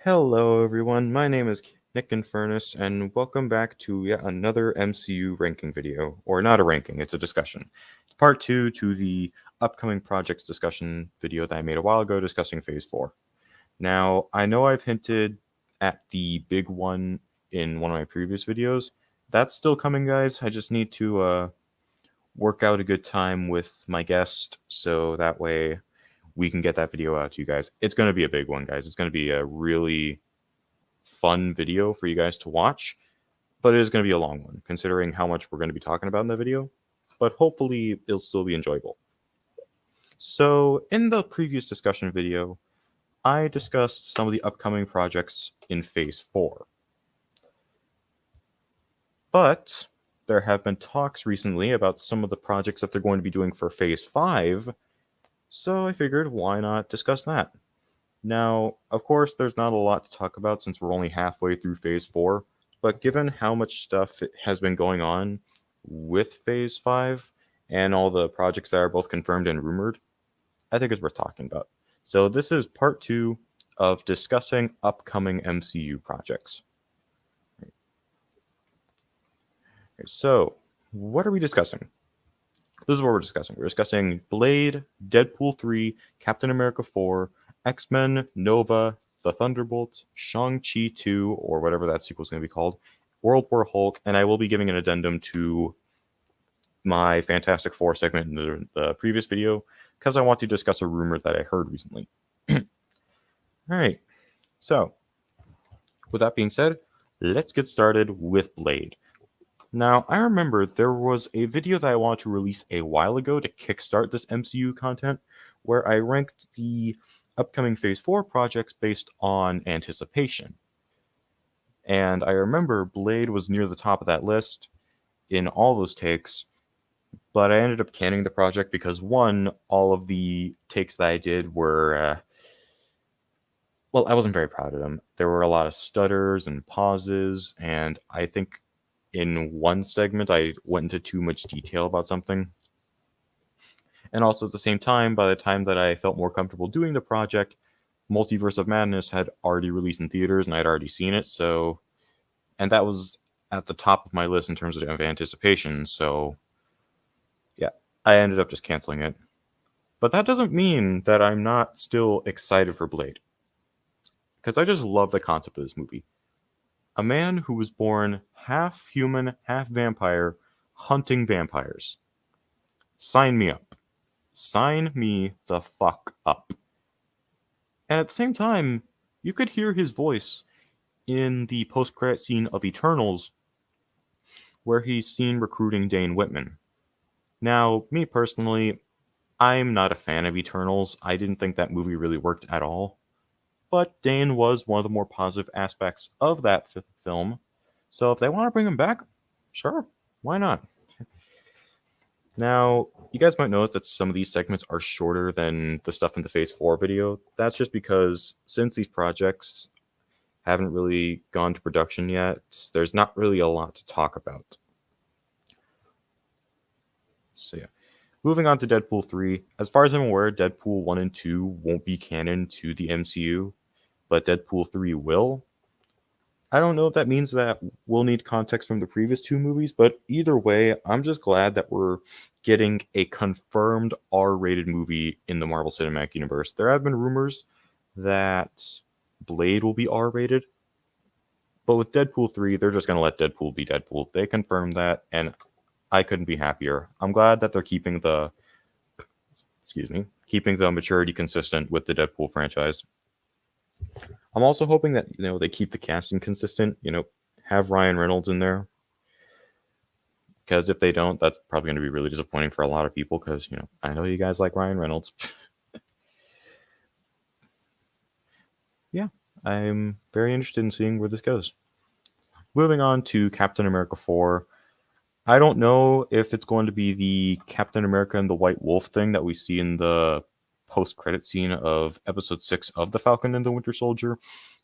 Hello, everyone. My name is Nick Infernus, and welcome back to yet another MCU ranking video. Or not a ranking, it's a discussion. It's part 2 to the upcoming projects discussion video that I made a while ago discussing Phase 4. Now, I know I've hinted at the big one in one of my previous videos. That's still coming, guys. I just need to work out a good time with my guest, so that way we can get that video out to you guys. It's going to be a big one, guys. It's going to be a really fun video for you guys to watch, but it is going to be a long one, considering how much we're going to be talking about in the video, but hopefully it'll still be enjoyable. So, in the previous discussion video, I discussed some of the upcoming projects in Phase 4. But there have been talks recently about some of the projects that they're going to be doing for Phase 5, so I figured why not discuss that. Now, of course, there's not a lot to talk about since we're only halfway through Phase 4, but given how much stuff has been going on with Phase 5 and all the projects that are both confirmed and rumored, I think it's worth talking about. So this is part 2 of discussing upcoming MCU projects. So, what are we discussing? This is what we're discussing. We're discussing Blade, Deadpool 3, Captain America 4, XMen, Nova, the Thunderbolts, ShangChi 2, or whatever that sequel is going to be called, World War Hulk, and I will be giving an addendum to my Fantastic Four segment in the previous video because I want to discuss a rumor that I heard recently. All right, so with that being said, let's get started with Blade. Now, I remember there was a video that I wanted to release a while ago to kickstart this MCU content where I ranked the upcoming Phase 4 projects based on anticipation. And I remember Blade was near the top of that list in all those takes, but I ended up canning the project because, one, all of the takes that I did were, I wasn't very proud of them. There were a lot of stutters and pauses, and I think in one segment I went into too much detail about something. And also at the same time, by the time that I felt more comfortable doing the project, Multiverse of Madness had already released in theaters and I'd already seen it, and that was at the top of my list in terms of anticipation, so yeah, I ended up just canceling it. But that doesn't mean that I'm not still excited for Blade, because I just love the concept of this movie. A man who was born half human, half vampire, hunting vampires. Sign me up. Sign me the fuck up. And at the same time, you could hear his voice in the post-credit scene of Eternals, where he's seen recruiting Dane Whitman. Now, me personally, I'm not a fan of Eternals. I didn't think that movie really worked at all. But Dane was one of the more positive aspects of that film. So if they want to bring him back, sure, why not? Now, you guys might notice that some of these segments are shorter than the stuff in the Phase 4 video. That's just because since these projects haven't really gone to production yet, there's not really a lot to talk about. So yeah. Moving on to Deadpool 3. As far as I'm aware, Deadpool 1 and 2 won't be canon to the MCU, but Deadpool 3 will. I don't know if that means that we'll need context from the previous two movies, but either way, I'm just glad that we're getting a confirmed R-rated movie in the Marvel Cinematic Universe. There have been rumors that Blade will be R-rated, but with Deadpool 3, they're just going to let Deadpool be Deadpool. They confirmed that, and I couldn't be happier. I'm glad that they're keeping the maturity consistent with the Deadpool franchise. I'm also hoping that they keep the casting consistent. Have Ryan Reynolds in there, because if they don't, that's probably going to be really disappointing for a lot of people. Because I know you guys like Ryan Reynolds. Yeah, I'm very interested in seeing where this goes. Moving on to Captain America 4. I don't know if it's going to be the Captain America and the White Wolf thing that we see in the post-credit scene of episode 6 of The Falcon and the Winter Soldier,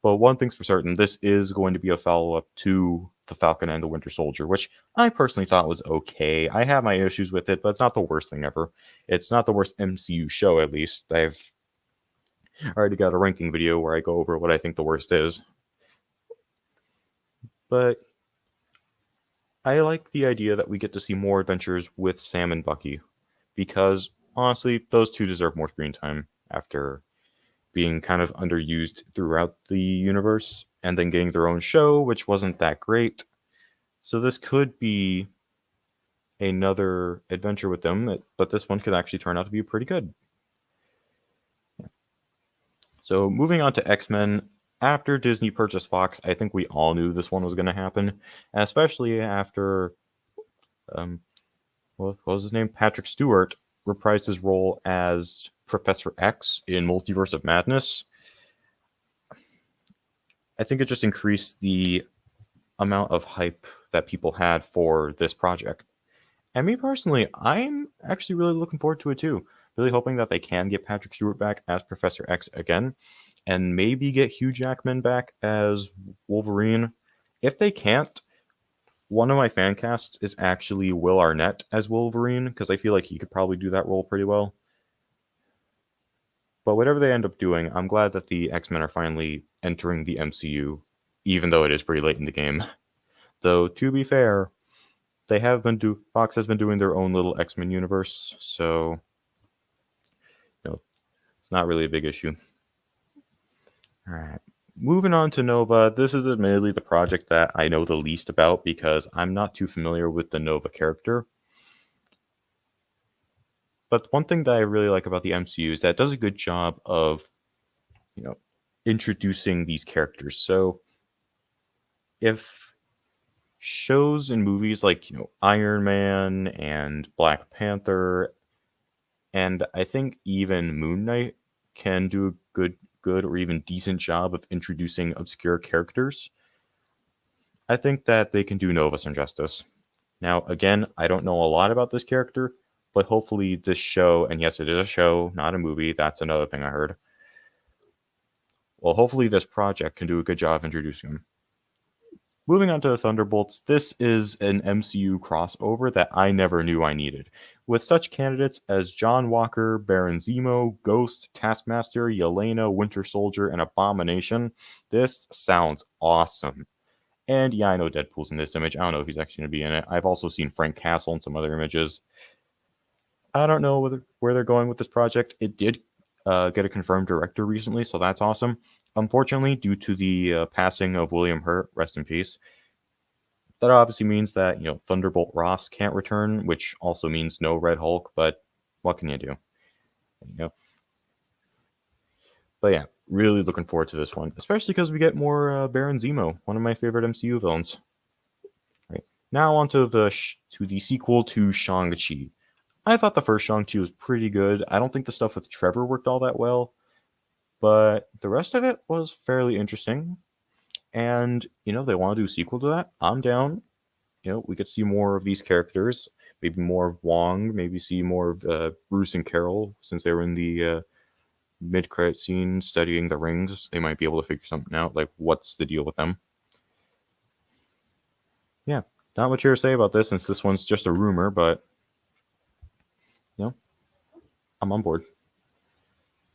but one thing's for certain, this is going to be a follow-up to The Falcon and the Winter Soldier, which I personally thought was okay. I have my issues with it, but it's not the worst thing ever. It's not the worst MCU show, at least. I already got a ranking video where I go over what I think the worst is. But I like the idea that we get to see more adventures with Sam and Bucky, because honestly, those two deserve more screen time after being kind of underused throughout the universe and then getting their own show, which wasn't that great. So this could be another adventure with them, but this one could actually turn out to be pretty good. So moving on to X-Men, after Disney purchased Fox, I think we all knew this one was going to happen, especially after, what was his name? Patrick Stewart reprised his role as Professor X in Multiverse of Madness. I think it just increased the amount of hype that people had for this project. And me personally, I'm actually really looking forward to it too. Really hoping that they can get Patrick Stewart back as Professor X again, and maybe get Hugh Jackman back as Wolverine. If they can't, one of my fan casts is actually Will Arnett as Wolverine, because I feel like he could probably do that role pretty well. But whatever they end up doing, I'm glad that the X-Men are finally entering the MCU, even though it is pretty late in the game. Though, to be fair, they have been Fox has been doing their own little X-Men universe, so it's not really a big issue. All right. Moving on to Nova, this is admittedly the project that I know the least about because I'm not too familiar with the Nova character. But one thing that I really like about the MCU is that it does a good job of, introducing these characters. So if shows and movies like, Iron Man and Black Panther, and I think even Moon Knight can do a good or even decent job of introducing obscure characters, I think that they can do Nova some justice. Now, again, I don't know a lot about this character, but hopefully this show, and yes, it is a show, not a movie, that's another thing I heard. Well, hopefully this project can do a good job of introducing him. Moving on to the Thunderbolts, this is an MCU crossover that I never knew I needed. With such candidates as John Walker, Baron Zemo, Ghost, Taskmaster, Yelena, Winter Soldier, and Abomination, this sounds awesome. And yeah, I know Deadpool's in this image. I don't know if he's actually going to be in it. I've also seen Frank Castle in some other images. I don't know where they're going with this project. It did get a confirmed director recently, so that's awesome. Unfortunately, due to the passing of William Hurt, rest in peace, that obviously means that Thunderbolt Ross can't return, which also means no Red Hulk. But what can you do? But yeah, really looking forward to this one, especially because we get more Baron Zemo, one of my favorite MCU villains. Right now, on to the sequel to ShangChi. I thought the first ShangChi was pretty good. I don't think the stuff with Trevor worked all that well, but the rest of it was fairly interesting. And they want to do a sequel to that. I'm down. We could see more of these characters, maybe more of Wong, maybe see more of Bruce and Carol, since they were in the mid-credit scene studying the rings. They might be able to figure something out, like what's the deal with them. Yeah, not much here to say about this, since this one's just a rumor, but I'm on board.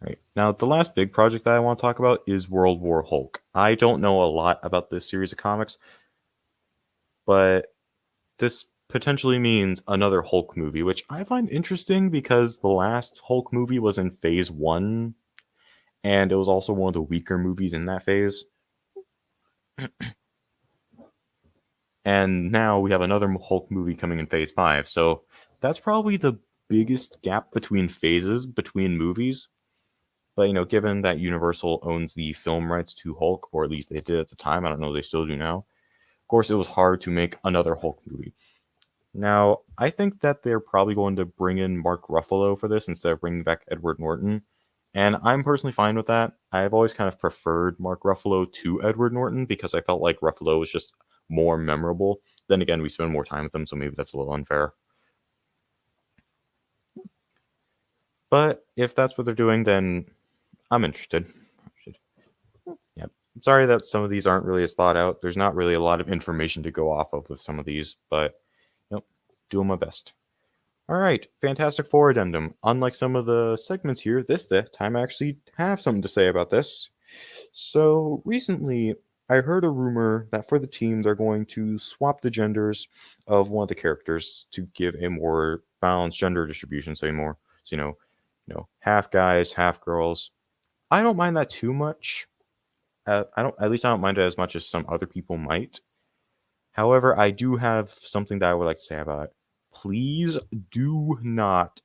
Right. Now, the last big project that I want to talk about is World War Hulk. I don't know a lot about this series of comics, but this potentially means another Hulk movie, which I find interesting because the last Hulk movie was in phase 1, and it was also one of the weaker movies in that phase. And now we have another Hulk movie coming in phase 5, so that's probably the biggest gap between phases between movies. But given that Universal owns the film rights to Hulk, or at least they did at the time, I don't know if they still do now. Of course, it was hard to make another Hulk movie. Now, I think that they're probably going to bring in Mark Ruffalo for this instead of bringing back Edward Norton. And I'm personally fine with that. I've always kind of preferred Mark Ruffalo to Edward Norton because I felt like Ruffalo was just more memorable. Then again, we spend more time with him, so maybe that's a little unfair. But if that's what they're doing, then I'm interested. Yeah. I'm sorry that some of these aren't really as thought out. There's not really a lot of information to go off of with some of these, but doing my best. All right, Fantastic Four addendum. Unlike some of the segments here, this time I actually have something to say about this. So recently, I heard a rumor that for the team they're going to swap the genders of one of the characters to give a more balanced gender distribution. Say more, so, half guys, half girls. I don't mind that too much. I don't. At least I don't mind it as much as some other people might. However, I do have something that I would like to say about it. Please do not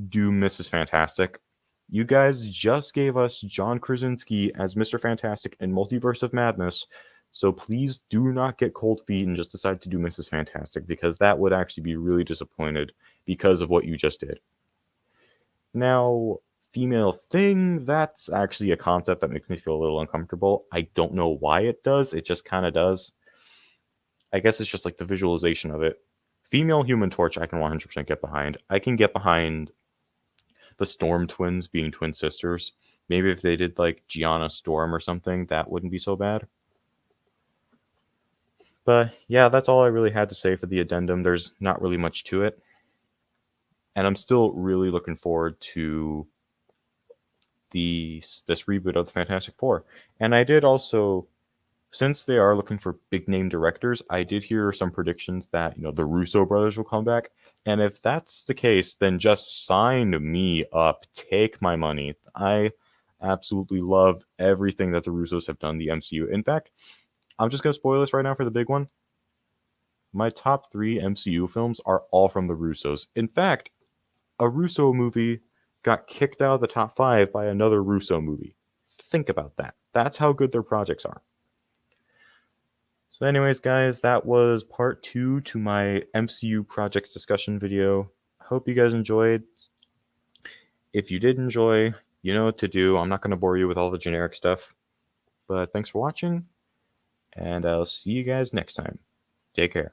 do Mrs. Fantastic. You guys just gave us John Krasinski as Mr. Fantastic in Multiverse of Madness, so please do not get cold feet and just decide to do Mrs. Fantastic, because that would actually be really disappointed because of what you just did. Now, female thing, that's actually a concept that makes me feel a little uncomfortable. I don't know why it does, it just kind of does. I guess it's just like the visualization of it. Female Human Torch, I can 100% get behind. I can get behind the Storm twins being twin sisters. Maybe if they did like Gianna Storm or something, that wouldn't be so bad. But yeah, that's all I really had to say for the addendum. There's not really much to it. And I'm still really looking forward to this reboot of the Fantastic Four. And I did also, since they are looking for big name directors, I did hear some predictions that, the Russo brothers will come back. And if that's the case, then just sign me up. Take my money. I absolutely love everything that the Russos have done, the MCU. In fact, I'm just going to spoil this right now for the big one. My top 3 MCU films are all from the Russos. In fact, a Russo movie got kicked out of the top 5 by another Russo movie. Think about that. That's how good their projects are. So anyways, guys, that was part 2 to my MCU projects discussion video. Hope you guys enjoyed. If you did enjoy, you know what to do. I'm not going to bore you with all the generic stuff. But thanks for watching, and I'll see you guys next time. Take care.